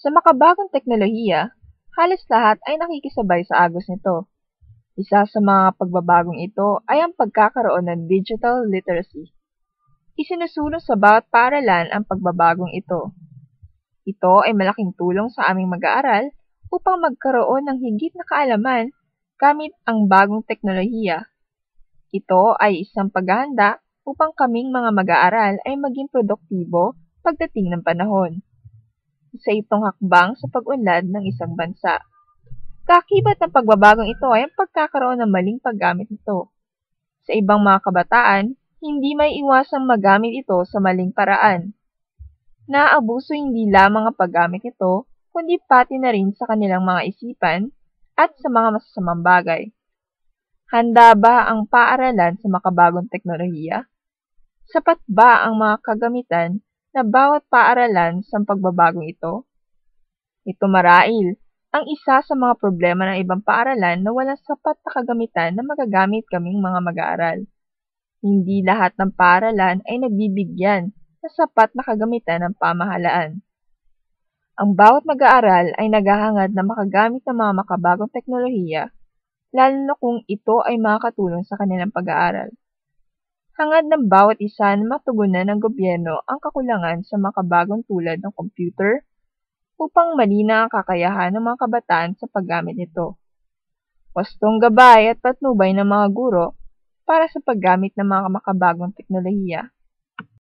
Sa makabagong teknolohiya, halos lahat ay nakikisabay sa agos nito. Isa sa mga pagbabagong ito ay ang pagkakaroon ng digital literacy. Isinusulong sa bawat paaralan ang pagbabagong ito. Ito ay malaking tulong sa aming mag-aaral upang magkaroon ng higit na kaalaman gamit ang bagong teknolohiya. Ito ay isang paghahanda upang kaming mga mag-aaral ay maging produktibo pagdating ng panahon. Isa itong hakbang sa pag-unlad ng isang bansa. Kaakibat ng pagbabagong ito ay ang pagkakaroon ng maling paggamit nito. Sa ibang mga kabataan, hindi may iwasang magamit ito sa maling paraan. Naaabuso hindi lamang ang paggamit nito, kundi pati na rin sa kanilang mga isipan at sa mga masasamang bagay. Handa ba ang paaralan sa makabagong teknolohiya? Sapat ba ang mga kagamitan na bawat paaralan sa pagbabagong ito? Ito marahil ang isa sa mga problema ng ibang paaralan na walang sapat na kagamitan na magagamit kaming mga mag-aaral. Hindi lahat ng paaralan ay nagbibigyan na sapat na kagamitan ng pamahalaan. Ang bawat mag-aaral ay naghahangad na makagamit ng mga makabagong teknolohiya, lalo na kung ito ay makakatulong sa kanilang pag-aaral. Hangad ng bawat isa na matugunan ng gobyerno ang kakulangan sa makabagong tulad ng computer upang malina ang kakayahan ng mga kabataan sa paggamit nito. Wastong gabay at patnubay ng mga guro para sa paggamit ng mga makabagong teknolohiya.